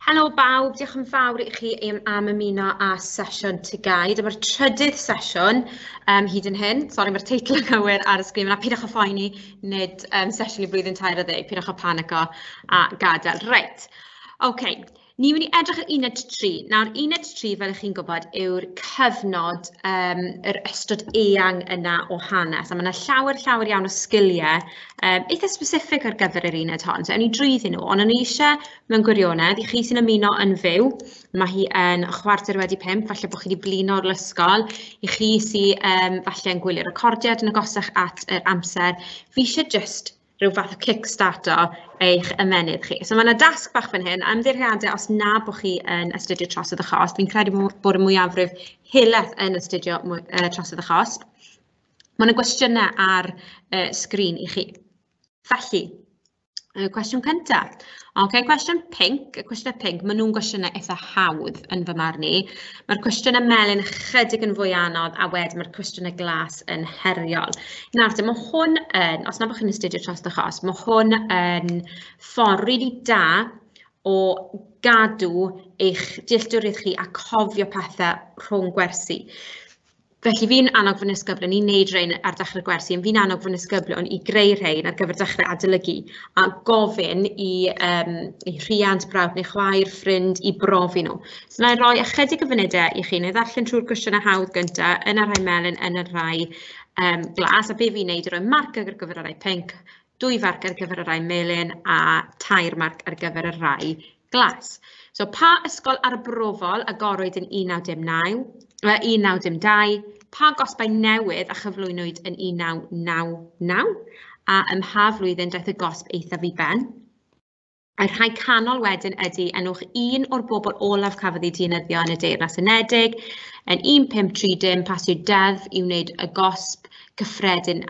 Helo bawb, diolch yn fawr I chi am ymuno â sesiwn TGAU. Dyma'r trydydd sesiwn hyd yn hyn. Sori, mae'r teitl yn gywir ar y sgrin. Yna pidwch â phoeni, nid sesiwn I blwyddyn 20, pidwch â panico a gadael. Reit. OK, ni'n mynd I edrych ar uned 3. Nawr, uned 3, fel ych chi'n gwybod, yw'r cyfnod yr ystod eang yna o hanes. A mae yna llawer iawn o sgiliau eitha specific ar gyfer yr uned hon. So, ni drwyddyn nhw, ond o'n I eisiau mewn gwirionedd, I chi sy'n ymuno yn fyw, mae hi yn 4:45, falle bod chi wedi blino o'r ysgol, I chi sy'n falle yn gwylio'r recordiad yn agosach at yr amser, fi eisiau just rhyw fath o kickstarter eich ymenydd chi. So mae yna dasg bach fan hyn, ymddirhiadau os na bod chi yn astudio trosodd y chost. Fi'n credu bod y mwyafrif helaeth yn astudio trosodd y chost. Mae yna gwestiynau ar sgrin I chi. Felly, cwestiwn cyntaf. OK, cwestiwn pink. Y cwestiynau pink, maen nhw'n gwestiynau eitha hawdd yn fy marn I. Mae'r cwestiynau melyn chydig yn fwy anodd a wedyn mae'r cwestiynau glas yn heriol. Nawr, mae hwn yn, os na bod chi'n astudio trost y chos, mae hwn yn ffordd rili da o gadw eich dealltwriaeth chi a cofio pethau rhwng gwersi. Felly fi'n annog fy nisgyblion I wneud rhain ar dechrau gwersi, fi'n annog fy nisgyblion I greu rhain ar gyfer dechrau adolygu a gofyn I rhiant, brawd neu chwaer, ffrind I brofi nhw. So na I roi ychydig o funudau I chi, neu ddarllen trwy'r cwestiynau hawdd gyntaf yn yr rhai melyn, yn yr rhai glas, a be fi'n wneud I roi marc ar gyfer y rhai pink, 2 farc ar gyfer y rhai melyn a 3 marc ar gyfer y rhai glas. So pa ysgol arbrofol agorwyd yn 1992, pa gosbau newydd a chyflwynwyd yn 1999, a ym mha flwyddyn daeth y gosb eithaf I ben. A'r rhai canol wedyn ydy enwch un o'r bobl olaf cafodd ei defnyddio yn y Deyrnas Unedig, yn 1530 pasiwyd deddf I wneud y gosb cyffredin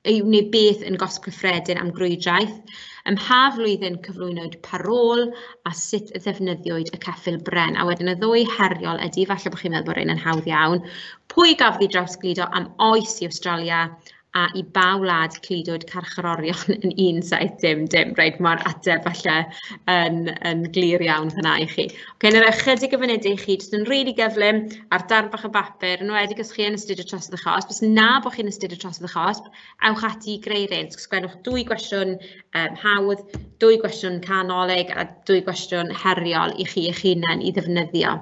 I wneud beth yn gosb cyffredin am grwydriaeth, ym mha flwyddyn cyflwynwyd parol a sut ddefnyddiwyd y ceffyl bren. A wedyn y ddwy heriol ydy, falle bod chi'n meddwl bod rhain yn hawdd iawn, pwy gafodd ei drawsgludo am oes I Awstralia a I ba wlad cludwyd carcharorion yn 1700. Reit, mae'r ateb falle yn glir iawn hynna I chi. OK, nawr ychydig o funudau I chi, jyst yn rili gyflym ar darn bach o bapur, yn enwedig os chi yn astudio trosodd y chosb. Os na bod chi'n astudio trosodd y chosb, ewch ati I greu rhain. Sgwennwch 2 gwestiwn hawdd, 2 gwestiwn canolig a 2 gwestiwn heriol I chi eich hunain I ddefnyddio.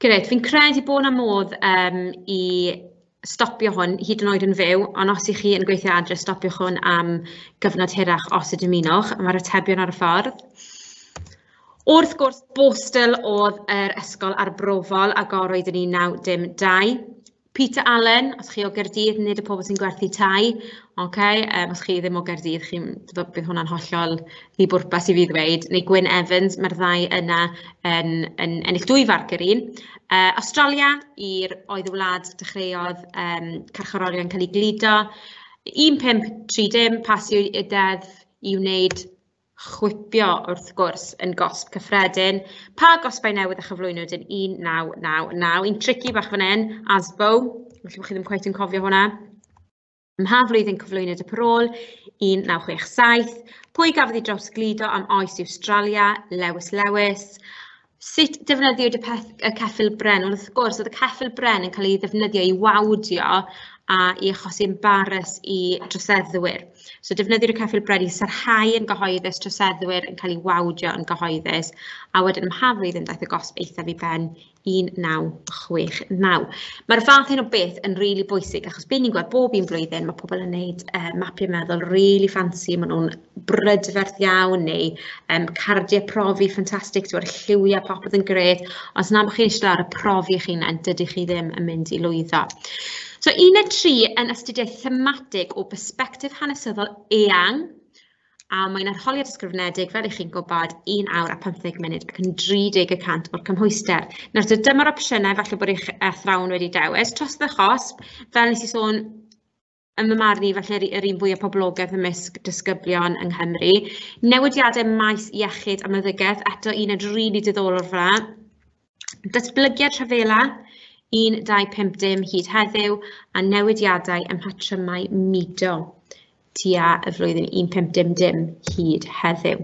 Grêt, fi'n credu bod yna modd I stopio hwn hyd yn oed yn fyw, ond os I chi yn gweithio adre, stopiwch hwn am gyfnod hirach os ydymunwch, mae'r atebion ar y ffordd. Wrth gwrs, Bostill oedd yr ysgol arbrofol agorwyd yn 1992. Peter Allen, os chi o Gaerdydd, nid y pobl sy'n gwerthu tai. Okay, os chi ddim o Gaerdydd, bydd hwnna'n hollol ddibwrpas I fi ddweud. Neu Gwyn Evans, mae'r ddau yna yn ennill 2 farc yr un. Australia, oedd y wlad dechreuodd carcharorion cael ei gludo. 1530, pasiwyd y deddf I wneud chwipio wrth gwrs yn gosb cyffredin. Pa gosbau newydd a chyflwynwyd yn 1999. Un tricky bach fan hyn, Asbo. Felly bod chi ddim cweit yn cofio hwnna. Ym mha flwyddyn cyflwynwyd y parol, 1967. Pwy gafodd ei drawsgludo am oes I Awstralia, Lewis. Sut defnyddiwyd y ceffyl bren? Wrth gwrs, oedd y ceffyl bren yn cael ei ddefnyddio I wawdio a I achosi embarrass I droseddwyr. So defnyddir y ceffyl bren I sarhau yn gyhoeddus, droseddwyr yn cael ei wawdio yn gyhoeddus, a wedyn ym mha flwyddyn daeth y gosb eithaf I ben 1969. Mae'r fath hyn o beth yn rili bwysig, achos be ni'n gweld bob un blwyddyn, mae pobl yn gwneud mapiau meddwl rili ffansi, maen nhw'n brydferth iawn neu cardiau profi ffantastig, dwi'n lliwiau popeth yn gred, os na bod chi'n eistedd ar y profi eich hunain, dydych chi ddim yn mynd I lwyddo. So, uned 3 yn astudiaeth thematig o bersbectif hanesyddol eang, a mae'n arholiad ysgrifenedig, fel I chi'n gwybod, 1 awr a 15 munud ac yn 30% o'r cymhwyster. Nawr, dyma'r opsiynau falle bod eich athrawon wedi dewis. Trosodd y chosb, fel nes I sôn yn fy marn i, falle yr un fwy o poblogaidd ymysg disgyblion yng Nghymru. Newidiadau maes iechyd a meddygaeth, eto un edrych rili diddorol fyna. Datblygiad rhyfela 1250 hyd heddiw a newidiadau ym mhatrymau mudo tua y flwyddyn 1500 hyd heddiw.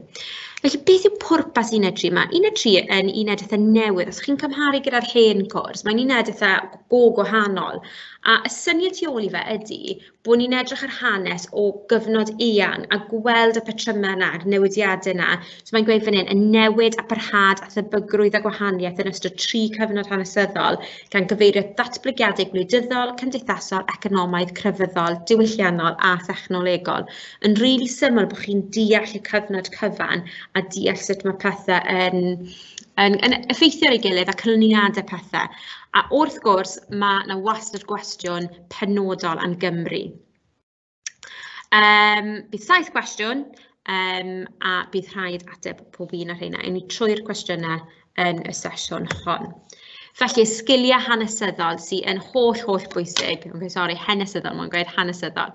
Felly, beth yw pwrpas 13 yma? 13 yn uned eitha newydd. Os chi'n cymharu gyda'r hen cwrs, mae'n uned eitha gwahanol. A y syniad tu ôl i fe ydy bod ni'n edrych ar hanes o gyfnod eang a gweld y patrymau yna, newidiadau yna. So mae'n gweud fan hyn, y newid a parhad a thebygrwydd a gwahaniaeth yn ystod 3 cyfnod hanesyddol gan gyfeirio datblygiadau gwleidyddol, cymdeithasol, economaidd, crefyddol, diwylliannol a thechnolegol. Yn rili syml bod chi'n deall y cyfnod cyfan a deall sut mae pethau yn effeithio ar ei gilydd a canlyniadau pethau. A wrth gwrs, mae yna wastad gwestiwn penodol am Gymru. Bydd 7 cwestiwn a bydd rhaid ateb pob un ar rheina. Ni trwy'r cwestiynau yn y sesiwn hon. Felly, sgiliau hanesyddol sydd yn holl bwysig. Hanesyddol, mae'n gweud hanesyddol.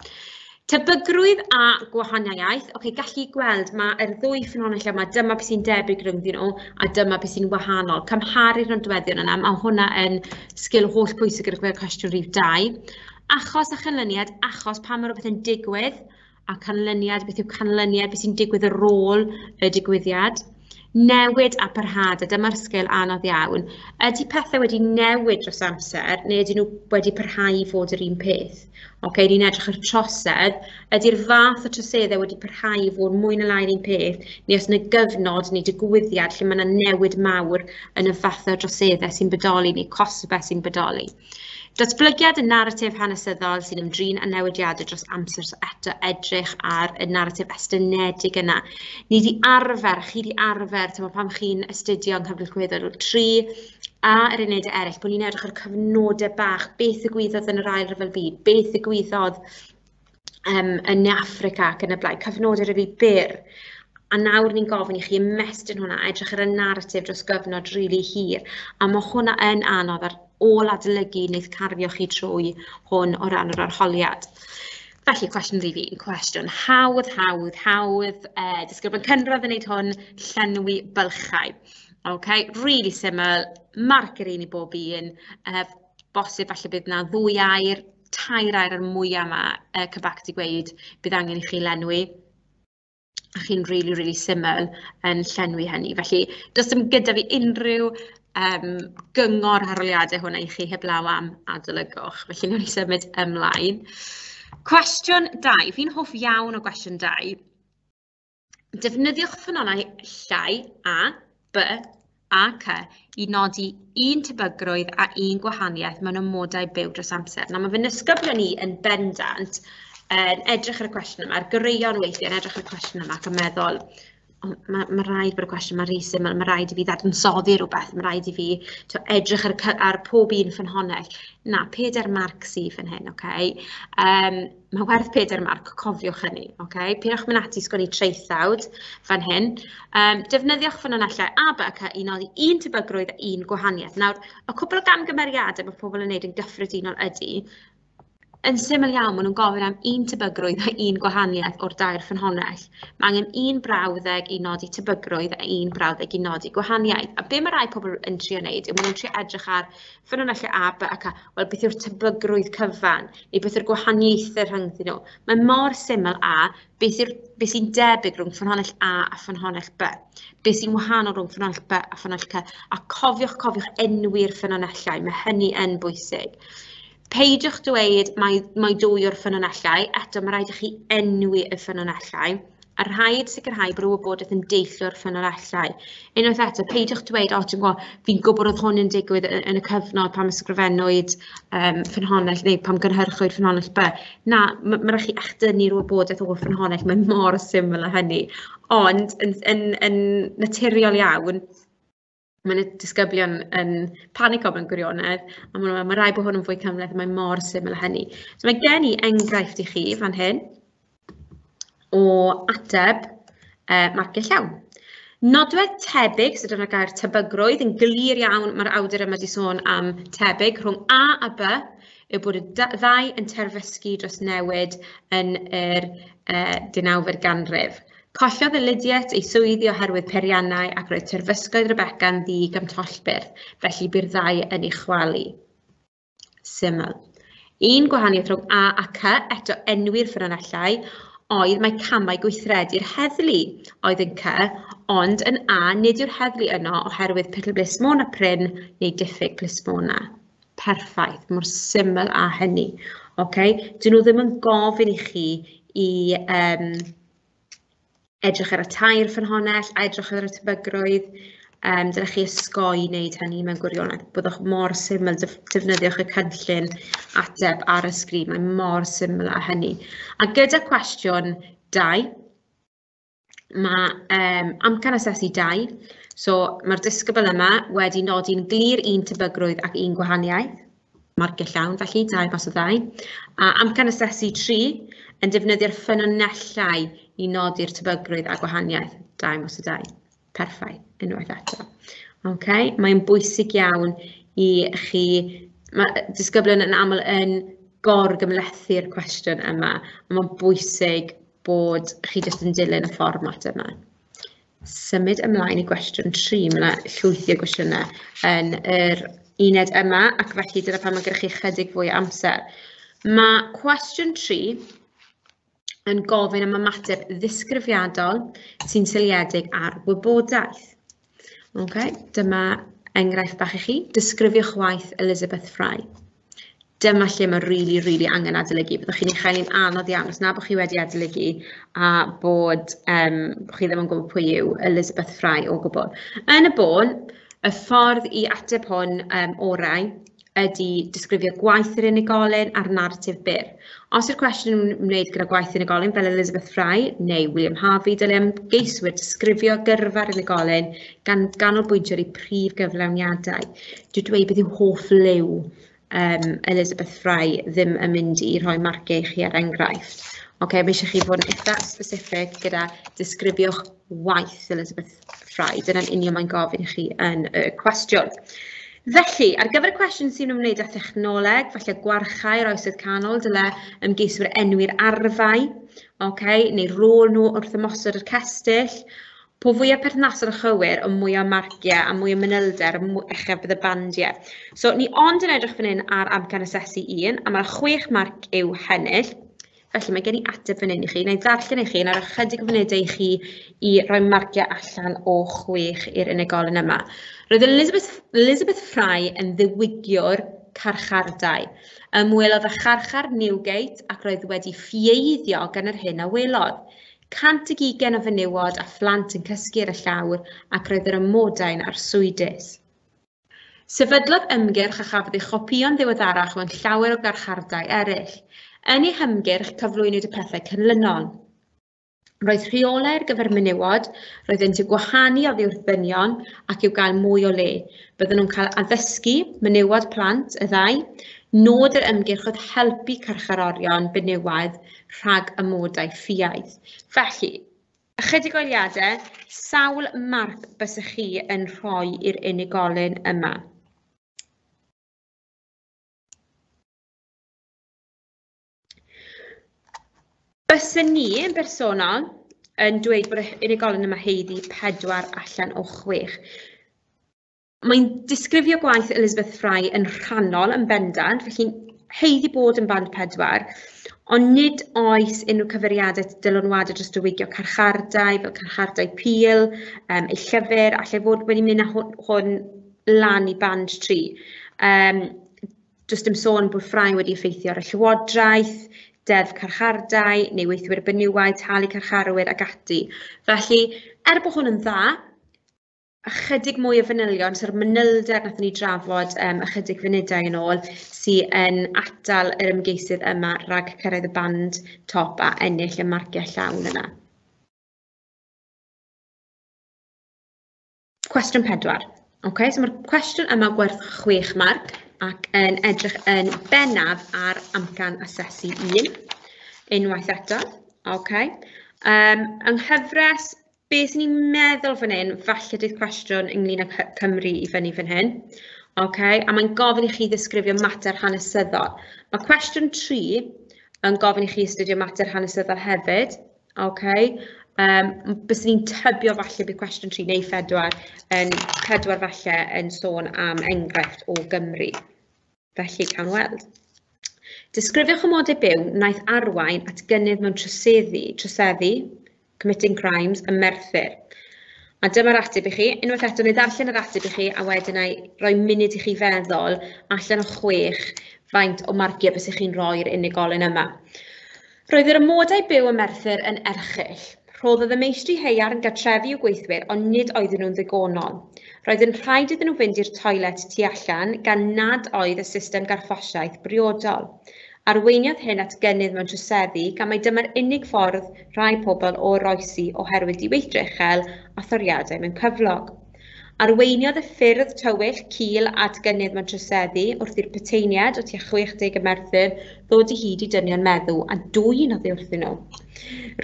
Tebygrwydd a gwahaniaeth, gallu gweld mae'r ddwy ffynonell yma, dyma beth sy'n debyg rhwngddyn nhw a dyma beth sy'n wahanol. Cymharu'r nodweddion yna, mae hwnna yn sgil holl bwysig ar gyfer cwestiwn rhif 2. Achos a chanlyniad, achos pa mae rhywbeth yn digwydd, a canlyniad, beth yw canlyniad, beth sy'n digwydd ar ôl y digwyddiad. Newid a parhad, a dyma'r sgil anodd iawn. Ydy pethau wedi newid dros amser, neu ydyn nhw wedi parhau i fod yr un peth? Ni'n edrych ar trosedd, ydy'r fath o troseddau wedi parhau i fod mwy na lai'r un peth, neu os yna gyfnod neu digwyddiad lle mae yna newid mawr yn y fath o droseddau sy'n bodoli neu cosbau sy'n bodoli. Datblygiad y naratif hanesyddol sy'n ymdrin â newidiadau dros amser eto edrych ar y naratif estynedig yna. Chi di arfer, pam chi'n astudio yng nghyfnod gwyddor 3 a yr unedau eraill, bod ni'n edrych ar cyfnodau bach, beth ddigwyddodd yn yr ail ryfel byd, beth ddigwyddodd yn Affrica ac yn y blaen, cyfnodau rili byr. A nawr ni'n gofyn i chi ymestyn hwnna, edrych ar y naratif dros gyfnod rili hir, a mae hwnna yn anodd ar ôl adolygu wneud carfio chi trwy hwn o ran yr arholiad. Felly, cwestiwn rhif 1, cwestiwn hawdd. Disgyblion cynradd yn gwneud hwn, llenwi bylchau. Really syml, marc yr un i bob un, bosib falle bydd yna 2 air, 2 air ar mwyaf yma, Cybac di gweud bydd angen i chi lenwi. A chi'n really syml yn llenwi hynny. Felly, does dim gyda fi unrhyw gyngor arholiadau hwnna i chi heblaw am adolygwch. Felly, nhw'n i symud ymlaen. Cwestiwn 2. Fi'n hoff iawn o gwestiwn 2. Defnyddiwch ffynonau llai A, B a C i nodi un tebygrwydd a un gwahaniaeth mewn amodau byw dros amser. Nawr, mae fy nisgyblion ni yn bendant yn edrych ar y cwestiwn yma, greuon weithiau yn edrych ar y cwestiwn yma ac yn meddwl, mae rhaid bod y cwestiwn yma rhy syml, mae rhaid i fi ddadansoddi rhywbeth, mae rhaid i fi edrych ar pob un ffynhonnell. Na, 4 marc sydd fan hyn, Mae werth 4 marc, cofiwch hynny, Pidwch mynd ati sgwennu traethawd fan hyn. Defnyddiwch ffynonellau A, B, C i nodi un tebygrwydd a un gwahaniaeth. Nawr, y cwbl o gamgymeriadau mae pobl yn gwneud yn gyffredinol ydy, yn syml iawn, maen nhw'n gofyn am un tebygrwydd a un gwahaniaeth o'r 2 ffynhonnell. Mae angen un brawddeg i nodi tebygrwydd a un brawddeg i nodi gwahaniaeth. A be mae rai pobl yn trio wneud yw maen nhw'n trio edrych ar ffynonellau A, B ac A, wel beth yw'r tebygrwydd cyfan, neu beth yw'r gwahaniaethau rhyngddyn nhw. Mae mor syml A, beth sy'n debyg rhwng ffynhonnell A a ffynhonnell B. Beth sy'n wahanol rhwng ffynhonnell B a ffynhonnell C. A cofiwch enwi'r ffynonellau, mae hynny yn bwysig. Peidiwch dweud mae 2 o'r ffynonellau, eto mae rhaid i chi enwi y ffynonellau, a rhaid sicrhau bod y wybodaeth yn deillio'r ffynonellau. Unwaith eto, peidiwch dweud, fi'n gwybod oedd hwn yn digwydd yn y cyfnod pam ysgrifennwyd ffynhonnell neu pam gynhyrchwyd ffynhonnell B. Na, mae rhaid chi echdynnu'r wybodaeth o'r ffynhonnell, mae mor syml â hynny. Ond yn naturiol iawn, mae'n disgyblion yn panico mewn gwirionedd, a mae rai bod hwn yn fwy cymhleth, mae mor syml â hynny. So mae gen i enghraifft i chi fan hyn o ateb marciau llawn. Nodwedd tebyg, sydd yn y gair tebygrwydd, yn glir iawn mae'r awdur yma wedi sôn am tebyg rhwng A a B yw bod y ddau yn terfysgu dros newid yn yr 19 ganrif. Collodd y Lydiat ei swyddi oherwydd periannau ac roedd terfysgoedd Rebecca yn ddi-gymtollbyr, felly by'r ddau yn ei chwalu. Syml. Un gwahaniaeth rhwng A a C, eto enwi'r ffynonellau, oedd mae camau gweithredu'r heddlu oedd yn C, ond yn A nid yw'r heddlu yno oherwydd plismona prin neu diffyg plismona. Perffaith, mor syml â hynny. Dyn nhw ddim yn gofyn i chi i edrych ar y tair ffynhonnell, a edrych ar y tebygrwydd. Dyna chi osgoi wneud hynny mewn gwirionedd. Byddwch mor syml, defnyddiwch y cynllun ateb ar y sgrin. Mae mor syml â hynny. A gyda cwestiwn 2, mae amcan asesu 2. So mae'r disgybl yma wedi nodi'n glir un tebygrwydd ac un gwahaniaeth. Marcio llawn, felly 2 mas o 2. A amcan asesu 3 yn defnyddio'r ffynonellau i nodi'r tebygrwydd a gwahaniaeth. 2 mas o 2. Perffaith, unwaith eto. Mae'n bwysig iawn i chi, mae disgyblion yn aml yn gorgymlethu'r cwestiwn yma, a mae'n bwysig bod chi jyst yn dilyn y fformat yma. Symud ymlaen i gwestiwn 3, mae llwyth o gwestiynau yn yr uned yma, ac felly dyna pan mae gyda chi chydig fwy o amser. Mae cwestiwn 3 yn gofyn am ymateb ddisgrifiadol sy'n seiliedig ar wybodaeth. Dyma enghraifft bach i chi. Disgrifiwch waith Elizabeth Fry. Dyma lle mae rili angen adolygu. Byddwch chi'n ei chael yn anodd iawn os na bod chi wedi adolygu a bod chi ddim yn gwybod pwy yw Elizabeth Fry o gwbl. Yn y bôn, y ffordd i ateb hwn orau ydy disgrifio gwaith yr unigolyn a'r narratif byr. Os yw'r cwestiwn yn ymwneud gyda gwaith unigolyn fel Elizabeth Fry neu William Harvey, dylem geiswyr disgrifio gyrfa'r unigolyn gan ganolbwyntio ar eu prif gyflawniadau. Dwi'n dweud beth yw hoff liw Elizabeth Fry ddim yn mynd i rhoi marciau i chi ar enghraifft. Mae eisiau chi fod yn eitha specific gyda disgrifiwch waith Elizabeth Fry. Dyna'n union mae'n gofyn i chi yn y cwestiwn. Felly, ar gyfer y cwestiwn sy'n ymwneud â thechnoleg, falle gwarchau'r oesoedd canol, dyle ymgeiswyr enwi'r arfau, neu rôl nhw wrth ymosod yr cestyll. Po fwyaf perthnasol y chywir, o mwy o marciau a mwy o manylder, uchaf bydd y bandiau. So, ni ond yn edrych fan hyn ar amcan asesu 1, a mae'r 6 marc yw hennill. Felly, mae gen i ateb fan hyn i chi. Neu ddarllen i chi, ar ychydig o funudau i chi i roi marciau allan o 6 i'r unigolyn yma. Roedd Elizabeth Fry yn ddiwygiwr carchardai. Ymwelodd â charchar Newgate ac roedd wedi ffieiddio gan yr hyn a welodd. 120 o fenywod a phlant yn cysgu ar y llawr ac roedd yr ymodau'n arswydus. Sefydlodd ymgyrch a chafodd ei chopïo'n ddiweddarach mewn llawer o garchardai eraill. Yn ei hymgyrch cyflwynwyd y pethau cynlynol. Roedd rheolau ar gyfer menywod, roeddent i'w gwahanu oddi wrth ddynion ac i'w gael mwy o le. Bydden nhw'n cael addysgu, menywod plant, y ddau. Nod yr ymgyrch oedd helpu carcharorion benywaidd rhag ymodau ffiaidd. Felly, ychydig o eiliadau, sawl marc bysych chi yn rhoi i'r unigolyn yma? Bysyn ni yn bersonol yn dweud bod y unigolyn yma heiddi 4 allan o 6. Mae'n disgrifio gwaith Elizabeth Fry yn rhannol yn bendant, felly heiddi bod yn band 4, ond nid oes unrhyw cyfeiriadau dylunwadau dros dywygio carchardai, fel carchardai pil, ei llyfr, allai fod wedi mynd â hwn lan i band 3. Does dim sôn bod Fry wedi effeithio ar y llywodraeth, deddf carchardai, neu weithwyr benywaidd, talu carcharwyr ag ati. Felly, bod hwn yn dda, ychydig mwy o fanylion, sy'r manylder nath ni drafod ychydig funudau yn ôl, sy'n yn atal yr ymgeisydd yma rhag cyrraedd y band top a ennill y marciau llawn yna. Cwestiwn 4. So mae'r cwestiwn yma gwerth 6 marc. Ac yn edrych yn bennaf ar amcan asesu 1, unwaith eto. Yng nghyfres, beth ni'n meddwl fan hyn, falle dydd cwestiwn ynglyn â Cymru i fyny fan hyn. Okay, a mae'n gofyn I chi ddisgrifio mater hanesyddol. Mae cwestiwn 3 yn gofyn I chi astudio mater hanesyddol hefyd. Okay. Bys ni'n tybio falle bydd cwestiwn 3 neu 4 yn 4 falle yn sôn am enghraifft o Gymru. Felly, cawn weld. Disgrifiwch y modau byw wnaeth arwain at gynnydd mewn troseddu, committing crimes, y Merthyr. A dyma'r ateb I chi. Unwaith eto, neu ddarllen yr ateb I chi, a wedyn rhoi munud I chi feddwl allan o 6 faint o marciau bys chi'n rhoi'r unigolyn yma. Roedd yr amodau byw y Merthyr yn erchyll. Rhoddodd y meistri heiar yn gartrefu o gweithwyr, ond nid oedden nhw'n ddigonol. Roedd yn rhaid iddyn nhw fynd i'r toilet tu allan, gan nad oedd y system garffosiaeth briodol. Arweiniodd hyn at gynnydd mewn troseddu, gan mai dyma'r unig ffordd rhai pobl o oroesi oherwydd diweithio uchel a thoriadau mewn cyflog. Arweiniodd y ffyrdd tywyll cil at gynnydd mewn troseddu wrth i'r peteiniad o tua 60 y Merthyr ddod I hyd I dynion meddw a dwy'n oddi wrthyn nhw.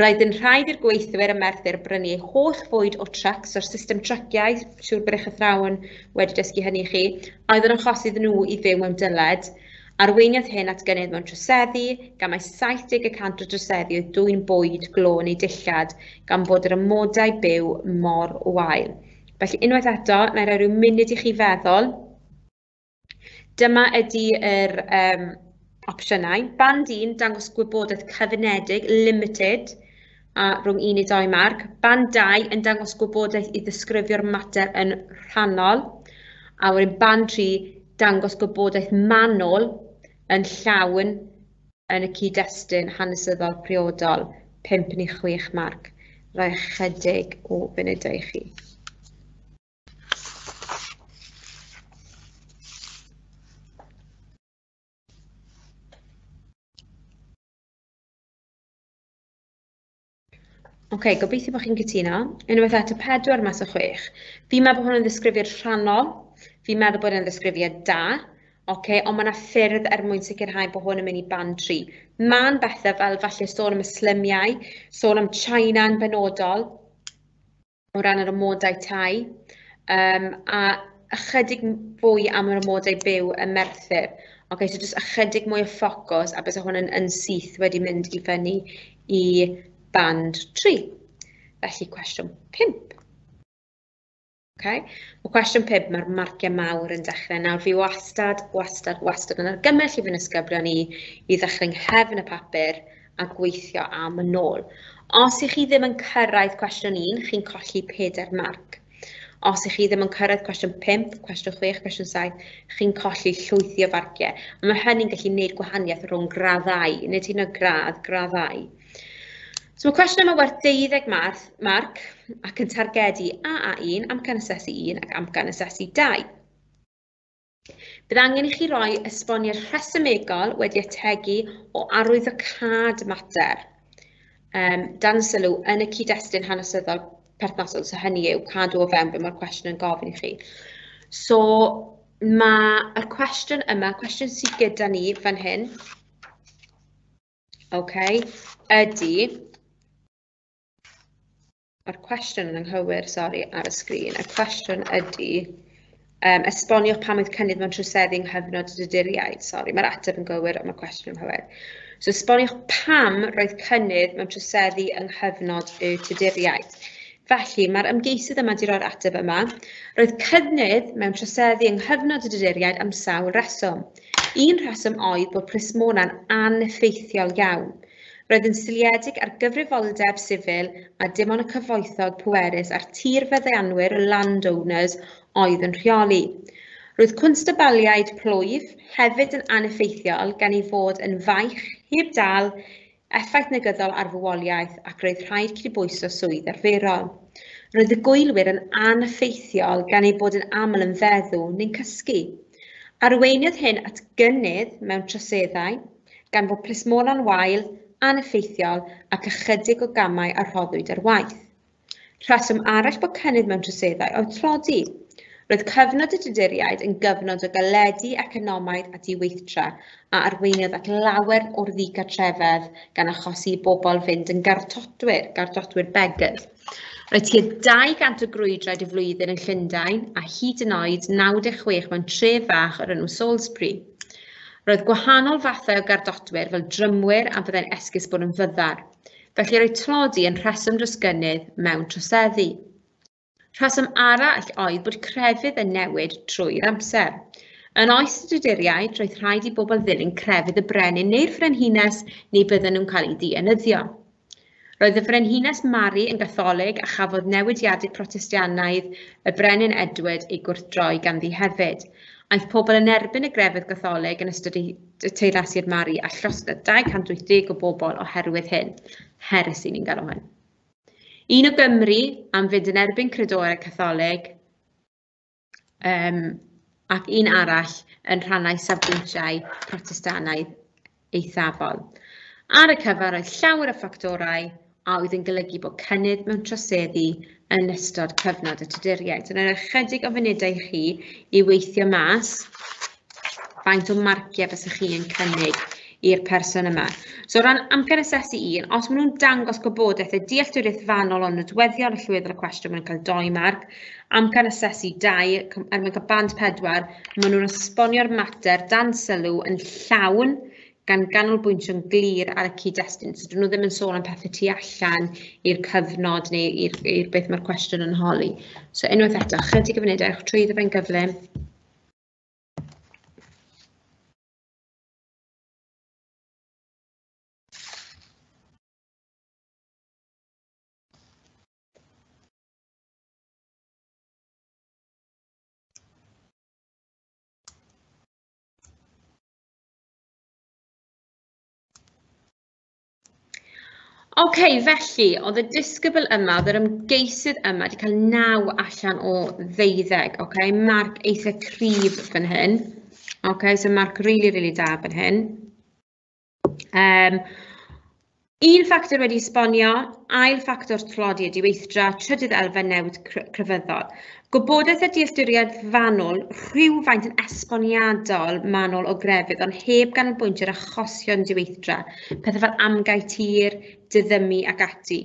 Roedd yn rhaid i'r gweithwyr y Merthyr brynu eu holl fwyd o trucks o'r system tryciau, siŵr bod eich athrawon wedi dysgu hynny I chi, a oedd yn achosi iddyn nhw I fyw mewn dyled. Arweiniodd hyn at gynnydd mewn troseddu, gan mai 70% o troseddu oedd dwy'n bwyd, glo neu dillad, gan bod yr amodau byw mor wael. Felly, unwaith eto, mae'n rhoi rhyw munud I chi feddwl. Dyma ydy'r opsiynau. Band 1, dangos gwybodaeth cyfynedig, limited, rhwng 1 I 2 marc. Band 2 yn dangos gwybodaeth I ddisgrifio'r mater yn rhannol. A wedyn band 3, dangos gwybodaeth manwl yn llawn yn y cyd-destun hanesyddol priodol 5 neu 6 marc. Rhoi chydig o funudau I chi. Gobeithio bod chi'n cytuno. Unwaith eto 4 mas o 6. Fi'n meddwl bod hwn yn ddisgrifio'r rhannol. Fi'n meddwl bod hwn yn ddisgrifio da. Ond mae yna ffyrdd mwyn sicrhau bod hwn yn mynd I band 3. Mae'n bethau fel falle sôn am y slymiau, sôn am China yn benodol, o ran yr amodau tai, a ychydig fwy am yr amodau byw y Merthyr. So jyst ychydig mwy o ffocws a bys hwn yn syth wedi mynd I fyny I band 3. Felly cwestiwn 5. Mae cwestiwn 5, mae'r marciau mawr yn dechrau. Nawr fi wastad yn argymell I fy ysgyblion I ddechrau nghefn y papur a gweithio am yn ôl. Os I chi ddim yn cyrraedd cwestiwn 1, chi'n colli 4 marc. Os I chi ddim yn cyrraedd cwestiwn 5, cwestiwn 6, cwestiwn 7, chi'n colli llwythi o farciau. A mae hynny'n gallu gwneud gwahaniaeth rhwng graddau, nid un o graddau. So mae cwestiwn yma werth 12 marc ac yn targedu AA1, amcan asesu 1 ac amcan asesu 2. Bydd angen I chi roi esboniad rhesymegol wedi ategu o arwyddocad mater dan sylw yn y cyd-destun hanesyddol perthnasol, so hynny yw cadw o fewn be mae'r cwestiwn yn gofyn I chi. So mae'r cwestiwn yma, cwestiwn sydd gyda ni fan hyn, ydy, mae'r cwestiwn yn anghywir, ar y sgrin. Y cwestiwn ydy, esboniwch pam oedd cynnydd mewn troseddu yng nghyfnod y dyduriaid. Mae'r ateb yn gywir, ond mae'r cwestiwn yn anghywir. So esboniwch pam roedd cynnydd mewn troseddu yng nghyfnod y dyduriaid. Felly, mae'r ymgeisydd yma wedi rhoi'r ateb yma. Roedd cynnydd mewn troseddu yng nghyfnod y dyduriaid am sawl reswm. Un reswm oedd bod plismona'n aneffeithiol iawn. Roedd yn syliedig ar gyfrifoldeb sifil a dim ond y cyfoethog pwerus a'r tirfeddianwyr landowners oedd yn rheoli. Roedd cwnstabaliaid plwyf hefyd yn aneffeithiol gan ei fod yn faich, heb dal, effaith negyddol ar fywoliaeth ac roedd rhaid cydbwyso swydd arferol. Roedd y gwylwyr yn aneffeithiol gan ei bod yn aml yn feddw neu'n cysgu. Arweiniodd hyn at gynnydd mewn troseddau gan fod plismona'n wael, aneffeithiol ac ychydig o gamau a rhoddwyd ar waith. Rheswm arall bod cynnydd mewn troseddau oedd tlodi. Roedd cyfnod y dyduriaid yn gyfnod o galedu economaidd a diweithtra a arweiniodd at lawer o'r ddigartrefedd gan achosi bobl fynd yn gartotwyr beggars. Roedd tua 200 o grwydraid y flwyddyn yn Llundain a hyd yn oed 96 mewn tref fach o'r enw Salisbury. Roedd gwahanol fathau o gardotwyr fel drymwyr a byddai'n esgus bod yn fyddar, felly roedd tlodi yn rheswm dros gynnydd mewn troseddu. Rheswm arall oedd bod crefydd yn newid trwy'r amser. Yn oes y Tuduriaid, roedd rhaid i bobl ddilyn crefydd y brenin neu'r frenhines neu bydden nhw'n cael eu dienyddio. Roedd y frenhines Mari yn Gatholig a chafodd newidiadau Protestianaidd y brenin Edward ei gwrthdroi ganddi hefyd. Aeth pobl yn erbyn y grefydd Gatholig yn ystod y teyrnasiad Mari a llosgwyd 280 o bobl oherwydd hyn. Heresi ni'n galw hyn. Un o Gymru am fynd yn erbyn credorau Catholig ac un arall yn rhannau safbwyntiau Protestanaidd eithafol. Ar y cyfer oedd llawer o ffactorau a oedd yn golygu bod cynnydd mewn troseddu yn ystod cyfnod y Tuduriaid. Yna ychydig o funudau i chi i weithio mas faint o marciau fysych chi yn cynnig i'r person yma. So o ran amcan asesu 1, os maen nhw'n dangos gwybodaeth y dealltwriaeth fanol ond nodweddiol y llwybyr y cwestiwn maen nhw'n cael 2 marc. Amcan asesu 2, er mwyn cael band 4, maen nhw'n esbonio'r mater dan sylw yn llawn gan ganolbwyntio'n glir ar y cyd-destun. So dyn nhw ddim yn sôn am pethau tu allan i'r cyfnod neu i'r beth mae'r cwestiwn yn holi. So unwaith eto, chydig o funudau, trwyddo fe'n gyflym. Felly, oedd y disgybl yma, oedd yr ymgeisydd yma wedi cael 9 allan o 12, marc eitha cryf fan hyn. So marc really da fan hyn. Un ffactor wedi esbonio, ail ffactor tlodi ydi weithdra, trydydd elfen newid crefyddol. Gwybodaeth y dealltwriaeth fanwl rhywfaint yn esboniadol manwl o grefydd, ond heb ganolbwyntio ar achosion diweithdra, pethau fel amgau tir, diddymu ac ati.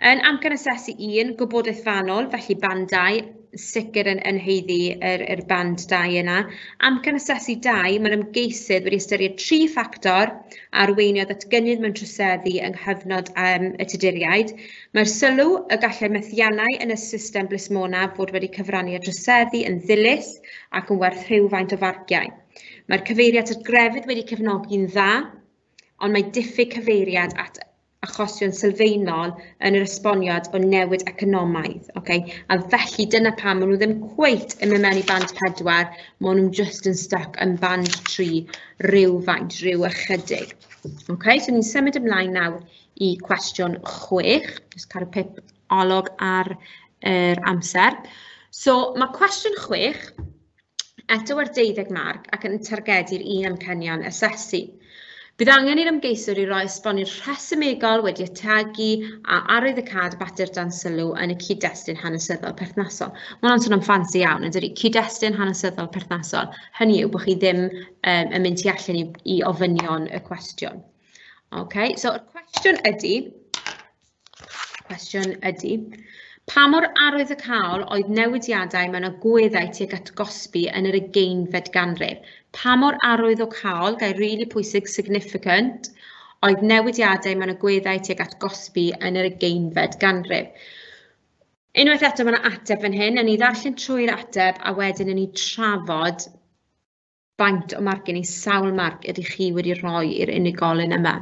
Yn amcan asesu 1, gwybodaeth fanwl, felly band 2, sicr yn heiddi yr band 2 yna. Amcan asesu 2, mae'r ymgeisydd wedi ystyried 3 ffactor arweinio ddatgynydd mewn troseddu yng nghyfnod y Tuduriaid. Mae'r sylw y gallai methiannau yn y system blismona fod wedi cyfrannu at troseddu yn ddilys ac yn werth rhywfaint o farciau. Mae'r cyfeiriad at grefydd wedi cefnogi'n dda, ond mae diffyg cyfeiriad at achosion sylfaenol yn yr esboniad o newid economaidd. A felly dyna pam maen nhw ddim cweit yn mynd mewn i band 4, maen nhw'n just yn stuck yn band 3 rhywfaint, rhyw ychydig. So ni'n symud ymlaen nawr i cwestiwn 6, jyst cael y pip olwg ar yr amser. So mae cwestiwn 6 eto ar 12 marc ac yn targedu'r un amcanion asesu. Bydd angen i'r ymgeiswr i roi esboniad rhesymegol wedi ategu a arwyddocad bater dan sylw yn y cyd-destun hanesyddol perthnasol. Mae hwnna'n sôn am ffansi iawn, yn dydi cyd-destun hanesyddol perthnasol. Hynny yw bod chi ddim yn mynd tu allan i ofynion y cwestiwn. So y cwestiwn ydy, pa mor arwyddocaol oedd newidiadau mewn agweddau tuag at gosbi yn yr 20fed ganrif? Pa mor arwyddocaol, gael rili pwysig significant, oedd newidiadau mewn agweddau tuag at gosbi yn yr 20fed ganrif? Unwaith eto mae yna ateb fan hyn, yn ni ddarllen trwy'r ateb a wedyn yn ni trafod faint o marc neu sawl marc ydych chi wedi rhoi i'r unigolyn yma.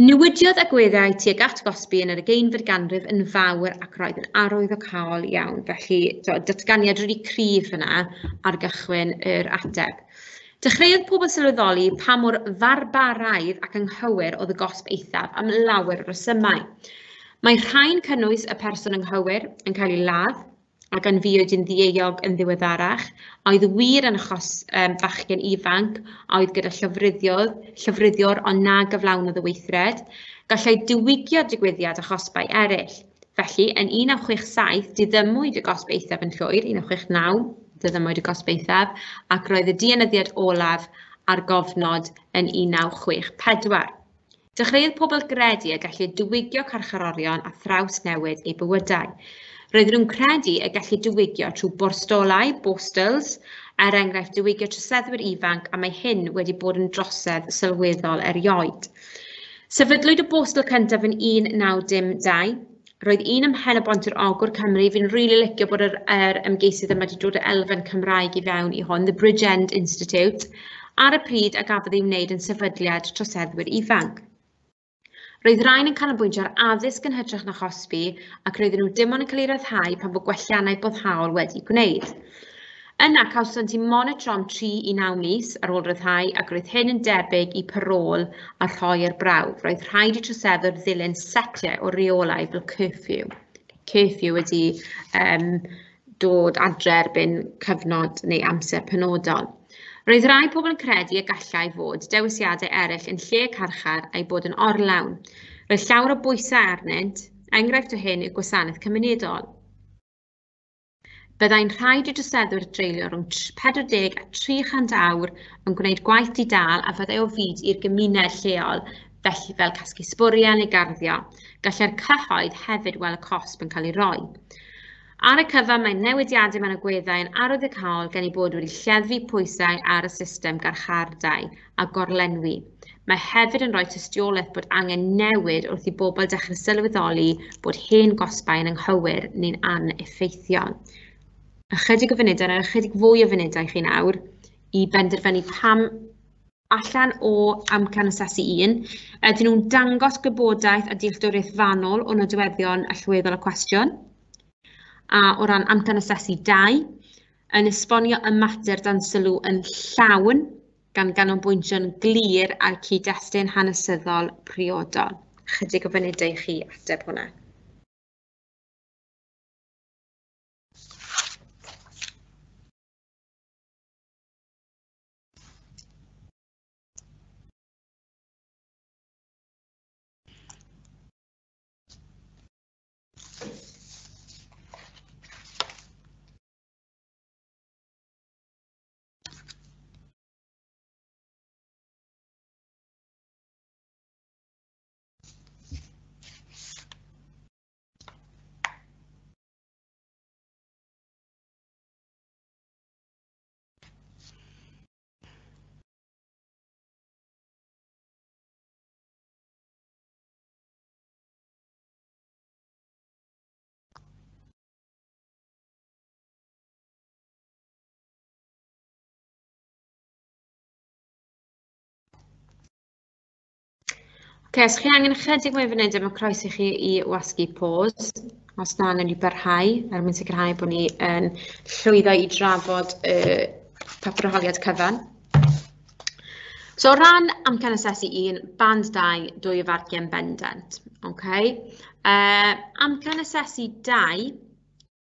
Newidiodd agweddau tuag at gosbi yn yr 20fed ganrif yn fawr ac roedd yn arwyddocaol iawn. Felly, datganiad rili cryf yna ar gychwyn yr ateb. Dechreuodd pobl sylweddoli pa mor farbaraidd ac anghywir oedd y gosb eithaf am lawer o resymau. Mae rhain cynnwys y person anghywir yn cael ei ladd ac yn fiwyd yn ddieog yn ddiweddarach, oedd wir yn achos bachgen ifanc, oedd gyda llofruddiwr ond na gyflawnodd y weithred, gallai diwygio digwyddiad achosbau eraill. Felly, yn 1967, diddymwyd y gosb eithaf yn llwyr, 1969, diddymwyd y gosb eithaf, ac roedd y dienyddiad olaf ar gofnod yn 1964. Dechreuodd pobl gredu y gallu diwygio carcharorion a thraws newid eu bywydau. Roedden nhw'n credu y gallu diwygio trwy borstolau, postals, enghraifft diwygio troseddwyr ifanc, a mae hyn wedi bod yn drosedd sylweddol erioed. Sefydlwyd y bostal cyntaf yn 1912. Roedd un ymhen y bont i'r ogwr Cymru. Fi'n rili licio bod yr ymgeisydd yma wedi dod o elfen Cymraeg i fewn i hwn, the Bridge End Institute. Ar y pryd a gafodd ei wneud yn sefydliad troseddwyr ifanc. Roedd rhain yn canolbwyntio ar addysg yn hytrach na chosbi ac roedden nhw dim ond yn cael ei ryddhau pan bod gwelliannau boddhaol wedi gwneud. Yna cawsant i monitro am 3 i 9 mis ar ôl ryddhau ac roedd hyn yn debyg i parol a rhoi ar brawf. Roedd rhaid i troseddwr ddilyn setiau o reolau fel curfew. Curfew wedi dod adre erbyn cyfnod neu amser penodol. Roedd rai pobl yn credu y gallai fod dewisiadau eraill yn lle carchar a'i bod yn orlawn. Roedd llawer o bwysau arnynt, enghraifft o hyn yw gwasanaeth cymunedol. Byddai'n rhaid i droseddwyr dreulio rhwng 40 a 300 awr yn gwneud gwaith di-dal a fyddai o fyd i'r gymuned lleol, felly fel casgu sbwriel neu garddio. Gallai'r cyhoedd hefyd weld y cosb yn cael ei roi. Ar y cyfan mae newidiadau mewn agweddau yn arwyddocaol gan ei bod wedi lleddfu pwysau ar y system garchardau a gorlenwi. Mae hefyd yn rhoi tystiolaeth bod angen newid wrth i bobl dechrau sylweddoli bod hen gosbau yn anghywir neu'n aneffeithiol. Ychydig o funudau, a ychydig fwy o funudau chi nawr i benderfynu pam allan o amcan asesu 1, ydyn nhw'n dangos gwybodaeth a dealltwriaeth fanwl o nodweddion allweddol y cwestiwn. A o ran amcan asesu 2, yn esbonio y mater dan sylw yn llawn gan ganolbwyntio'n glir ar cyd-destun hanesyddol priodol. Ychydig o funudau chi ateb hwnna. Os chi angen ychydig mwy o funudau, mae croeso i chi i wasgu pause. Os na yn ei barhau, er mwyn sicrhau bod ni yn llwyddo i drafod y papurholiad cyfan. So o ran amcan asesu 1, band 2, 2 o farciau'n bendant. Amcan asesu 2,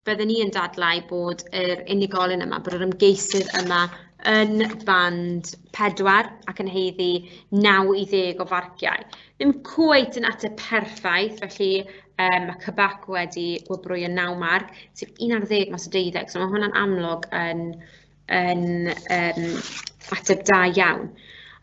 byddwn ni yn dadlau bod yr unigolyn yma, bod yr ymgeisydd yma yn band 4 ac yn heiddi 9 i 10 o farciau. Ddim cweit yn ateb perffaith, felly mae cybac wedi gwybrwy yn 9 marc, sef 1 ar 10 mas o 12, so mae hwnna'n amlwg yn ateb da iawn.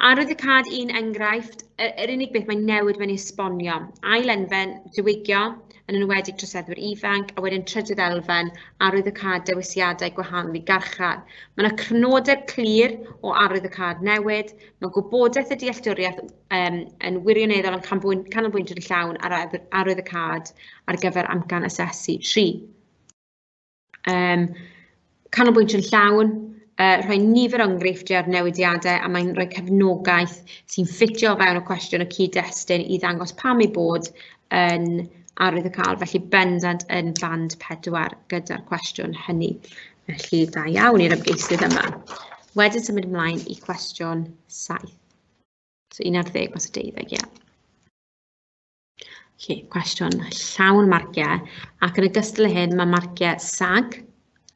Arwyddocad un enghraifft, yr unig beth mae newid mewn esbonio. Ail elfen, diwygio, yn enwedig troseddwyr ifanc, a wedyn trydydd elfen, arwyddocad dewisiadau gwahanol i garchar. Mae yna crynodeb clir o arwyddocad newid, mae gwybodaeth y dealltwriaeth yn wirioneddol yn canolbwyntio yn llawn ar arwyddocad ar gyfer amcan asesu 3. Canolbwyntio yn llawn, rhoi nifer o enghreifftiau ar newidiadau a mae'n rhoi cefnogaeth sy'n ffitio o fewn y cwestiwn y cyd-destun i ddangos pam ei bod yn arwyddocad, felly bendant yn band 4 gyda'r cwestiwn hynny. Felly da iawn i'r ymgeisydd yma. Wedyn symud ymlaen i cwestiwn 7. So 1 ar 10 mas o 12, ie. Cwestiwn llawn marciau, ac yn ogystal â hyn mae marciau SAG,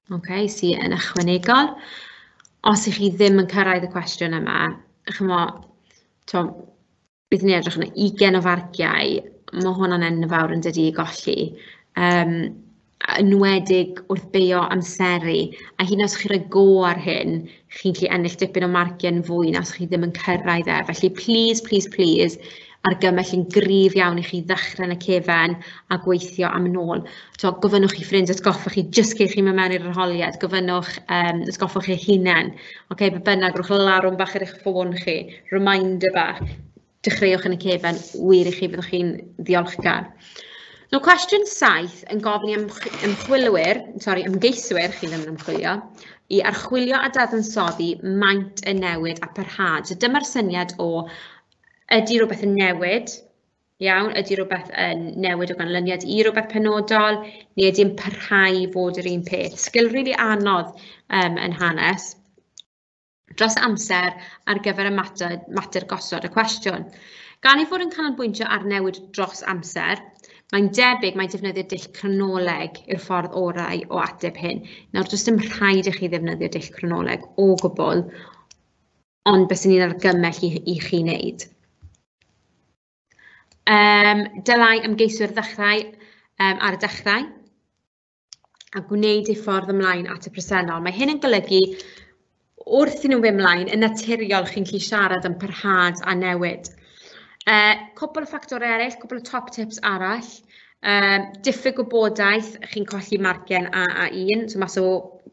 sy'n yn ychwanegol. Os ych chi ddim yn cyrraedd y cwestiwn yma, bydd ni'n edrych yn 20 o farciau, mae hwnna'n enfawr yn dydi i golli. Enwedig wrth beio amseru, a hyd yn oed os chi'n rhoi go ar hyn, chi'n gallu ennill dipyn o marciau yn fwy na os chi ddim yn cyrraedd e. Felly, please, argymell yn gryf iawn I chi ddechrau yn y cefen a gweithio am yn ôl. Gofynnwch I ffrind, atgoffwch chi jyst cyn chi mewn i'r arholiad, gofynnwch atgoffwch chi hunain. Be bynnag, rwch larwm bach ar eich ffôn chi, reminder bach, dechreuwch yn y cefen, wir I chi byddwch chi'n ddiolchgar. Cwestiwn 7 yn gofyn I ymgeiswyr, chi ddim yn ymchwilio, I archwilio a dadansoddi maint y newid a parhad. Dyma'r syniad o ydy rhywbeth yn newid, iawn, ydy rhywbeth yn newid o ganlyniad I rhywbeth penodol, neu ydy'n parhau fod yr un peth. Sgil rili anodd yn hanes dros amser ar gyfer y mater gosod y cwestiwn. Gan I fod yn canolbwyntio ar newid dros amser, mae'n debyg mae defnyddio dull cronoleg yw'r ffordd orau o ateb hyn. Nawr, does dim rhaid I chi ddefnyddio dull cronoleg o gwbl, ond beth sy'n ni'n argymell I chi wneud. Dylai ymgeiswyr ddechrau ar y dechrau a gwneud ei ffordd ymlaen at y presennol. Mae hyn yn golygu wrth I nhw fynd ymlaen, yn naturiol chi'n gallu siarad am parhad a newid. Cwbl o ffactorau eraill, cwbl o top tips arall. Diffyg gwybodaeth, chi'n colli marciau A1, so mas o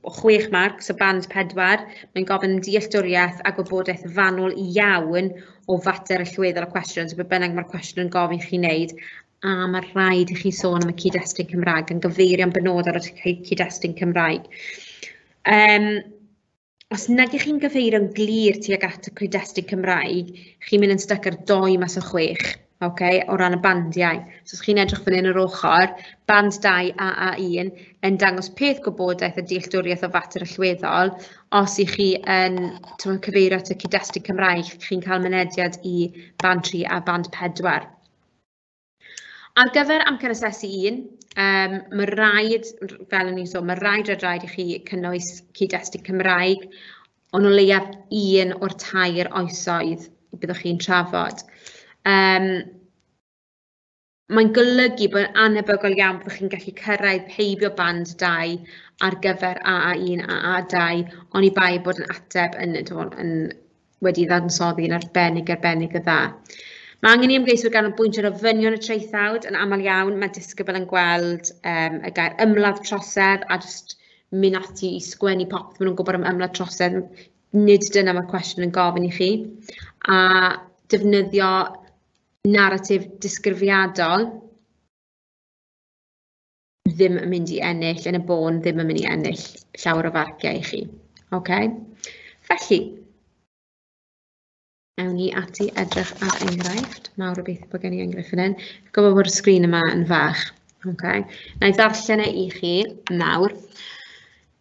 6 marc, so band 4. Mae'n gofyn dealltwriaeth a gwybodaeth fanwl iawn o fater allweddol y cwestiwn, so be bynnag mae'r cwestiwn yn gofyn chi wneud, a mae rhaid I chi sôn am y cyd-destun Cymraeg, yn gyfeirio'n benodol at y cyd-destun Cymraeg. Os nag ych chi'n gyfeirio'n glir tuag at y cyd-destun Cymraeg, chi'n mynd yn styc ar 2 mas o 6, o ran y bandiau. So os chi'n edrych fan hyn yr ochr, band 2 A1 yn dangos peth gwybodaeth a dealltwriaeth o fater allweddol. Os ych chi yn cyfeirio at y cyd-destun Cymraeg, chi'n cael mynediad I band 3 a band 4. Ar gyfer amcan asesu 1, mae rhaid, fel o'n i'n sôn, mae rhaid I chi cynnwys cyd-destun Cymraeg, ond o leiaf 1 o'r 2 oesoedd byddwch chi'n trafod. Mae'n golygu bod yn anebygol iawn byddwch chi'n gallu cyrraedd heibio band 2 ar gyfer A1 a A2, ond I bai bod yn ateb wedi ddadansoddi yn arbennig o dda. Mae angen I ymgeiswyr ganolbwyntio ar ofynion y traethawd yn aml iawn. Mae disgybl yn gweld y gair ymladd trosedd a just mynd ati I sgwennu popeth maen nhw'n gwybod am ymladd trosedd. Nid dyna mae'r cwestiwn yn gofyn I chi. A defnyddio naratif disgrifiadol ddim yn mynd I ennill, yn y bôn ddim yn mynd I ennill llawer o farciau I chi. Felly, ewn ni ati edrych ar enghraifft. Mawr o beth bod gen I enghraifft fan hyn. Gofio bod y sgrin yma yn fach. Na I ddarllen I chi nawr.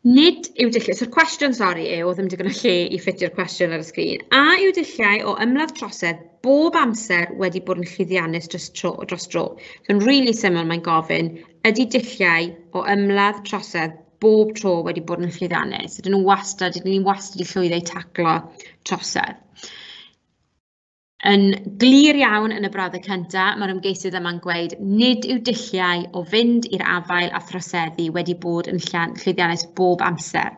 Nid yw dulliau, so'r cwestiwn, yw, ddim digon o lle I ffitio'r cwestiwn ar y sgrin. A yw dulliau o ymladd trosedd bob amser wedi bod yn llwyddiannus dros dro. So'n really syml mae'n gofyn, ydy dulliau o ymladd trosedd bob tro wedi bod yn llwyddiannus. Ydyn ni wastad I llwyddo I taclo trosedd. Yn glir iawn yn y brawddau cyntaf, mae'r ymgeisydd yma'n gweud nid yw dulliau o fynd i'r afael a throseddu wedi bod yn llwyddiannus bob amser.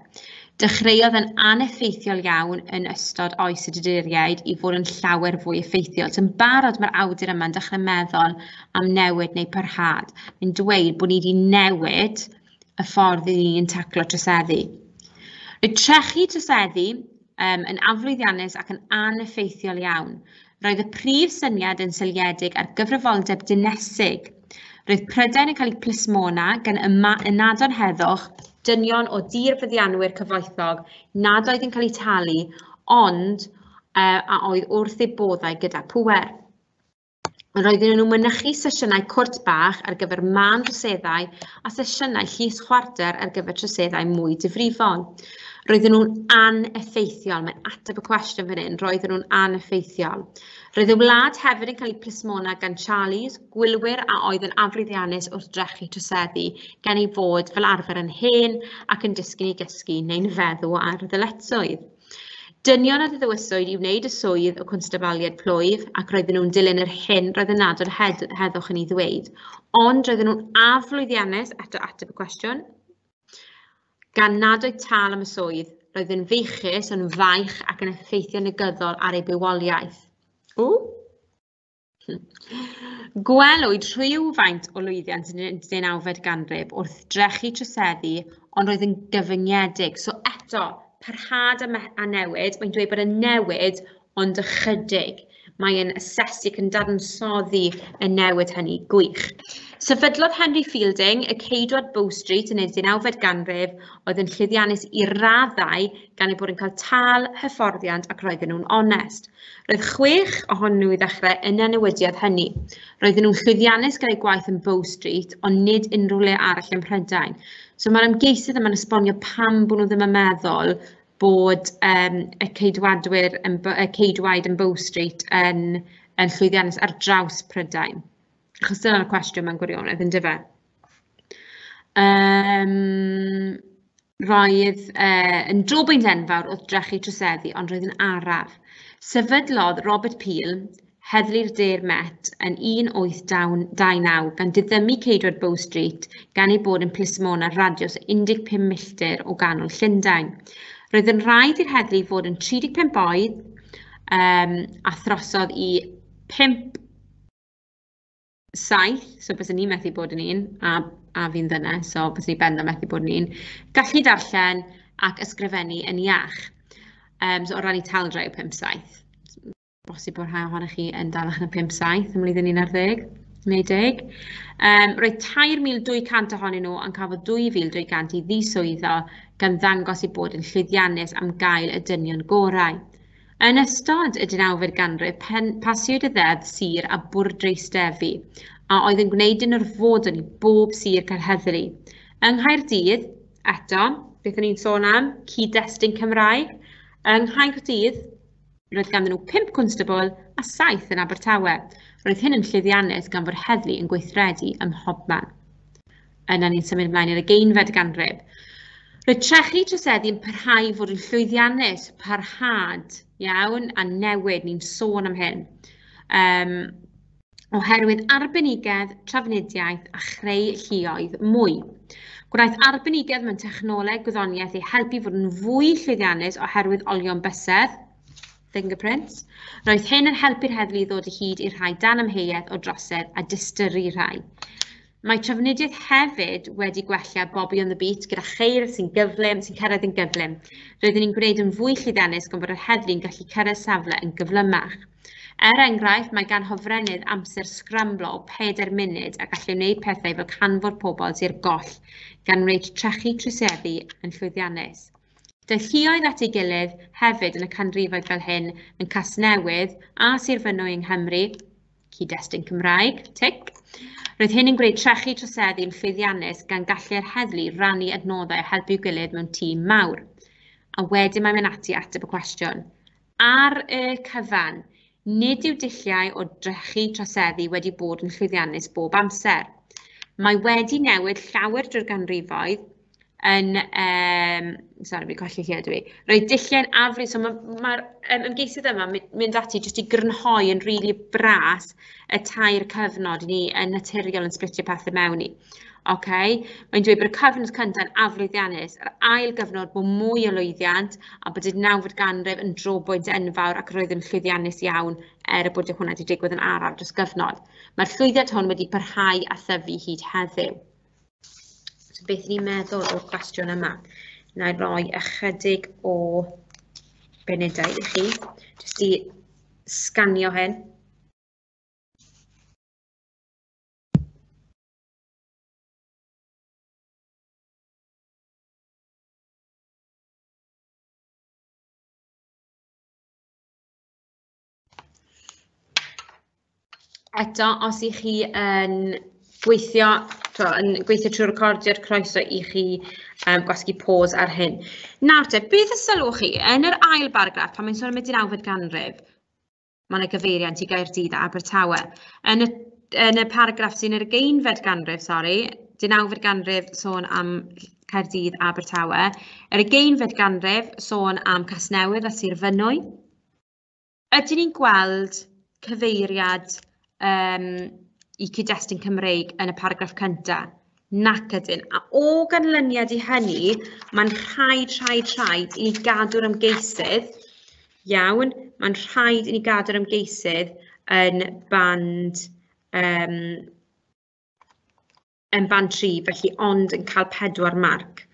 Dechreuodd yn aneffeithiol iawn yn ystod oes y dyduriaid I fod yn llawer fwy effeithiol. Yn barod mae'r awdur yma'n dechrau meddwl am newid neu parhad. Mae'n dweud bod ni wedi newid y ffordd I ni'n taclo troseddu. Roedd trechu troseddu yn aflwyddiannus ac yn aneffeithiol iawn. Roedd y prif syniad yn seiliedig ar gyfrifoldeb dinesig. Roedd Prydain yn cael ei plismona gan ynadon heddwch, dynion o dirbyddianwyr cyfoethog nad oedd yn cael ei talu, ond a oedd wrth eu boddau gyda pŵer. Roedden nhw'n mynychu sesiynau cwrt bach ar gyfer man troseddau a sesiynau llys chwarter ar gyfer troseddau mwy difrifol. Roedden nhw'n aneffeithiol, mae'n ateb y cwestiwn fan hyn, roedden nhw'n aneffeithiol. Roedd y wlad hefyd yn cael ei plismona gan Charlies, gwylwyr a oedd yn aflwyddiannus wrth drechu troseddu, gan ei fod fel arfer yn hen ac yn disgyn I gysgu neu'n feddw ar ddyletswydd. Dynion a ddywyswyd I wneud y swydd o constabaliad plwyf ac roedden nhw'n dilyn yr hyn roedd yn adod heddwch yn ei ddweud. Ond roedden nhw'n aflwyddiannus, eto ateb y cwestiwn, gan nad oedd tal am y swydd, roedd yn feichus yn faich ac yn effeithio negyddol ar ei bywoliaeth. Gwelwyd rhywfaint o lwyddiant yn y 19fed ganrif wrth drechu troseddu, ond roedd yn gyfyngedig. So eto, parhad a newid, mae'n dweud bod y newid ond ychydig. Mae'n asesu ac yn dadansoddi y newid hynny gwych. Sefydlodd Henry Fielding y ceidwad Bow Street yn y 19fed ganrif oedd yn llwyddiannus i raddau gan eu bod yn cael tal, hyfforddiant ac roedden nhw'n onest. Roedd 6 ohonyn nhw i ddechrau yn y newidiad hynny. Roedden nhw'n llwyddiannus gyda'i gwaith yn Bow Street, ond nid unrhyw le arall yn Prydain. So mae'r ymgeisydd yma'n esbonio pam bod nhw ddim yn meddwl bod y ceidwaid yn Bow Street yn llwyddiannus ar draws Prydain. Achos dyna'r cwestiwn mewn gwirionedd, yn dyfe. Roedd yn drobwynt enfawr wrth drechu troseddu, ond roedd yn araf. Sefydlodd Robert Peel, heddlu'r de'r Met, yn 1829 gan diddymu ceidwad Bow Street gan ei bod yn plismon ar radiws 15 milltir o ganol Llundain. Roedd yn rhaid i'r heddlu fod yn 35 oed a throsodd i 5 7, so bys ni methu bod yn un, a fi'n ddyna, so bys ni benda methu bod yn un, gallu darllen ac ysgrifennu yn iach. So o ran i taldrau 5-7. Bosib bod rhai ohonych chi yn dalach yn y 5-7 ymlwyddyn 11 neu 10. Roedd 3,200 ohonyn nhw yn cafodd 2,200 i ddiswyddo gan ddangos i bod yn llwyddiannus am gael y dynion gorau. Yn ystod y 19fed ganrif, pasiwyd y ddeddf sir a bwrdreistefu, a oedd yn gwneud yn orfodol i bob sir cael heddlu. Yng Nghaerdydd, eto, beth ni'n sôn am, cyd-destun Cymraeg. Yng Nghaerdydd, roedd ganddyn nhw 5 constable a 7 yn Abertawe. Roedd hyn yn llwyddiannus gan fod heddlu yn gweithredu ym mhobman. Yna ni'n symud ymlaen i'r 20fed ganrif. Roedd trechu troseddu yn parhau fod yn llwyddiannus, parhad, iawn, a newid, ni'n sôn am hyn. Oherwydd arbenigedd, trafnidiaeth a chreu lluoedd mwy. Gwnaeth arbenigedd mewn technoleg gwyddoniaeth ei helpu fod yn fwy llwyddiannus oherwydd olion bysedd, fingerprints. Roedd hyn yn helpu'r heddlu ddod o hyd i'r rhai dan amheuaeth o drosedd a distyru rhai. Mae trafnidiaeth hefyd wedi gwella Bobby on the Beat gyda cheir sy'n cyrraedd yn gyflym. Roedden ni'n gwneud yn fwy llwyddiannus gan bod yr heddlu'n gallu cyrraedd safle yn gyflymach. Enghraifft, mae gan hofrennydd amser sgramblo o 4 munud a gallu wneud pethau fel canfod pobl sy'r goll gan wneud trechu troseddu yn llwyddiannus. Daeth lluoedd at ei gilydd hefyd yn y canrifoedd fel hyn yn Casnewydd a Sir Fynwy yng Nghymru, cyd-destun Cymraeg, tic. Roedd hyn yn gwneud trechu troseddu yn llwyddiannus gan gallu'r heddlu rannu adnoddau a helpu i'w gilydd mewn tîm mawr. A wedyn mae'n mynd ati ateb y cwestiwn. Ar y cyfan, nid yw dulliau o drechu troseddu wedi bod yn llwyddiannus bob amser. Mae wedi newid llawer drwy'r ganrifoedd yn, sorry, fi colli lle ydw i. Roedd dulliau'n afru, so mae'r ymgeisydd yma mynd ati jyst i grynhoi yn rili bras y 2 cyfnod ni yn naturiol yn splitio pethau mewn i. Mae'n dweud bod y cyfnod cyntaf yn aflwyddiannus, yr ail gyfnod bod mwy o lwyddiant a bod y 19fed ganrif yn drobwynt enfawr ac roedd yn llwyddiannus iawn bod hwnna wedi digwydd yn araf dros gyfnod. Mae'r llwyddiant hwn wedi parhau a thyfu hyd heddiw. So beth ni'n meddwl o'r cwestiwn yma? Na i roi ychydig o benydau i chi, jyst i sganio hyn. Eto, os i chi yn gweithio trwy recordio'r croeso i chi gwasgu pause ar hyn. Nawr te, beth y sylwch chi yn yr ail baragraff pan mae'n sôn am y 19fed ganrif? Mae yna gyfeiriant i Gaerdydd a Abertawe. Yn y paragraff sy'n yr 20fed ganrif, 19fed ganrif sôn am Caerdydd a Abertawe. Yr 20fed ganrif sôn am Casnewydd a Sir Fynwy. Ydyn ni'n gweld cyfeiriad i cyd-destun Cymreig yn y paragraff cyntaf? Nac ydyn. A o ganlyniad i hynny, mae'n rhaid i ni gadw'r ymgeisydd. Iawn, mae'n rhaid i ni gadw'r ymgeisydd yn band 3, felly ond yn cael 4 marc.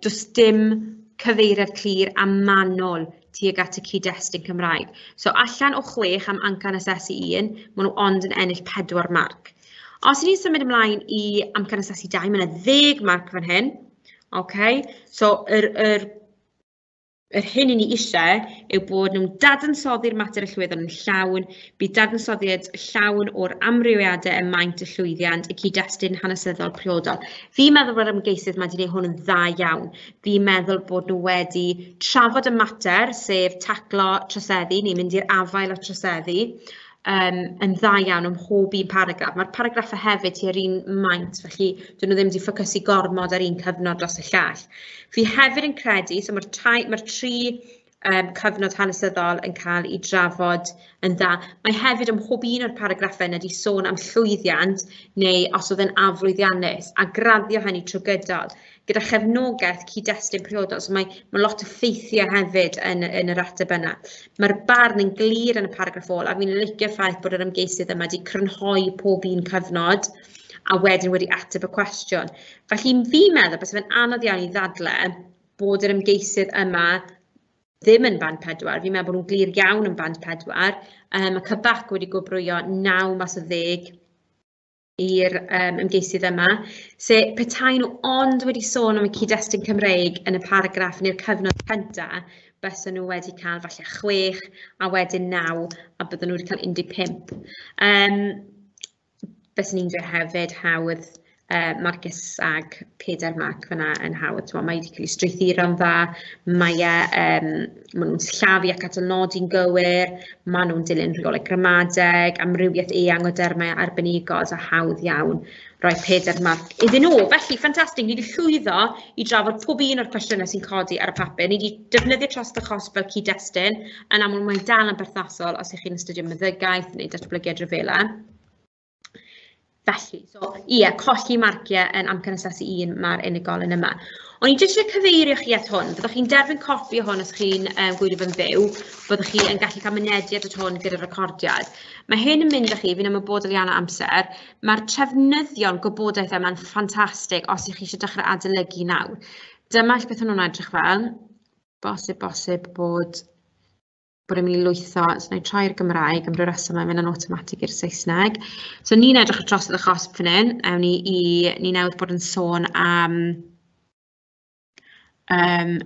Does dim cyfeiriad clir a manwl tuag at y cyd-destun Cymraeg. So allan o 6 am amcan asesu 1, maen nhw ond yn ennill 4 marc. Os ni'n symud ymlaen i amcan asesu 2, mae yna 10 marc fan hyn. So yr hyn i ni eisiau yw bod nhw'n dadansoddi'r mater y llwyddol yn llawn, bydd dadansoddiad llawn o'r amrywiadau y maint y llwyddiant y cyd-destun hanesyddol priodol. Fi'n meddwl bod ymgeisydd mae wedi gwneud hwn yn dda iawn. Fi'n meddwl bod nhw wedi trafod y mater, sef taclo troseddu, ni'n mynd i'r afael o troseddu, yn dda iawn ym mhob un paragraff. Mae'r paragraffau hefyd tua'r un maint, felly dyn nhw ddim wedi ffocysu gormod ar un cyfnod dros y llall. Fi hefyd yn credu, so mae'r 3 cyfnod hanesyddol yn cael ei drafod yn dda. Mae hefyd ym mhob un o'r paragraffau wedi sôn am llwyddiant neu os oedd yn aflwyddiannus a graddio hynny trwy gydol, gyda chefnogaeth cyd-destun priodol. So mae lot o ffeithiau hefyd yn yr ateb yna. Mae'r barn yn glir yn y paragraff ôl, a fi'n licio'r ffaith bod yr ymgeisydd yma wedi crynhoi pob un cyfnod a wedyn wedi ateb y cwestiwn. Felly fi'n meddwl bod fe'n anodd iawn i ddadlau bod yr ymgeisydd yma ddim yn band 4, fi'n meddwl bod nhw'n glir iawn yn band 4. Mae Cybac wedi gwobrwyo 9 mas o 10 i'r ymgeisydd yma. Petai nhw ond wedi sôn am y cyd-destun Cymreig yn y paragraff neu'r cyfnod cyntaf, bysen nhw wedi cael falle 6 a wedyn 9 a bydden nhw wedi cael 15. Bysen ni'n dweud hefyd hawdd Marcus ag 4 marc fyna yn hawdd. Mae wedi cael ei strwythuro'n dda, maen nhw'n llafu ac atalnodi'n gywir, maen nhw'n dilyn rheolau gramadeg, amrywiaeth eang o dermau arbenigol a hawdd iawn. Rhoi 4 marc iddyn nhw. Felly, ffantastig, ni wedi llwyddo i drafod pob un o'r cwestiynau sy'n codi ar y papur. Ni wedi defnyddio trost achos fel cyd-destun, yn aml mae'n dal yn berthnasol os ych chi'n astudio meddygaeth neu datblygiad rhyfela. Felly, colli marciau yn amcan asesu 1 mae'r unigolyn yma. Ond i jyst cyfeirio chi at hwn, byddwch chi'n derbyn copi o hwn os chi'n gwylio fe'n fyw, byddwch chi yn gallu cael mynediad at hwn gyda'r recordiad. Mae hyn yn mynd â chi, fi'n ymwybodol iawn o amser, mae'r trefnyddion gwybodaeth yma'n ffantastig os ych chi eisiau dechrau adolygu nawr. Dyma beth nhw'n edrych fel, bosib bod yn mynd i lwytho, so na i troi'r Gymraeg, am ryw reswm mae'n mynd yn automatig i'r Saesneg. So ni'n edrych ar drosodd y chosb fan hyn, ni newydd bod yn sôn am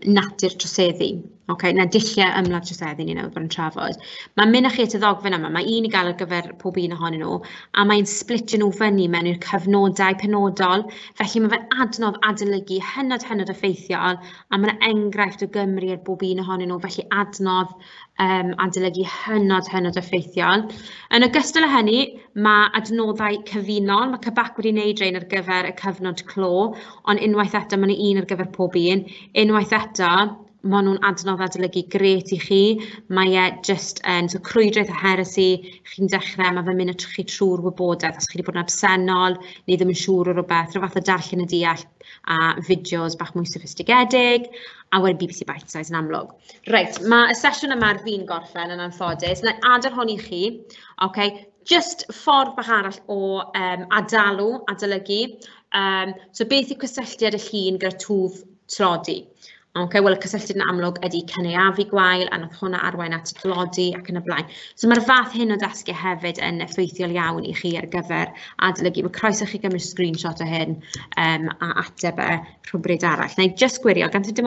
natur troseddu. Na dulliau ymladd troseddu ni newydd bod yn trafod. Mae'n mynd â chi at y ddogfen yma, mae un i gael ar gyfer pob un ohonyn nhw, a mae'n splitio nhw fyny mewn i'r cyfnodau penodol, felly mae fe'n adnodd adolygu hynod effeithiol, a mae'n enghraifft o Gymru ar bob un ohonyn nhw, felly adnodd adolygu hynod effeithiol. Yn ogystal â hynny, mae adnoddau cyfunol, mae Cybac wedi gwneud rhain ar gyfer y cyfnod clo, ond unwaith eto mae'n un ar gyfer pob un. Unwaith eto, maen nhw'n adnodd adolygu gret i chi. Mae jyst yn crwydraeth a heresi, chi'n dechrau, mae fe'n mynd â chi trwy'r wybodaeth, os chi wedi bod yn absennol, neu ddim yn siŵr o rhywbeth, rhyw fath o darllen y deall a fideos bach mwy soffistigedig, a wedyn BBC Bite Size yn amlwg. Reit, mae y sesiwn yma ar fi'n gorffen yn anffodus. Na adar hwn i chi, just ffordd bach arall o adolygu. So beth yw cysylltiad y llun gyda twf tlodi? Wel, y cysylltiad yn amlwg ydy cynaeafu gwael, a nath hwnna arwain at tlodi ac yn y blaen. So mae'r fath hyn o ddysgu hefyd yn effeithiol iawn i chi ar gyfer adolygu. Mae croeso chi gymryd screenshot o hyn a ateb rhywbryd arall. Na i just gwirio, gan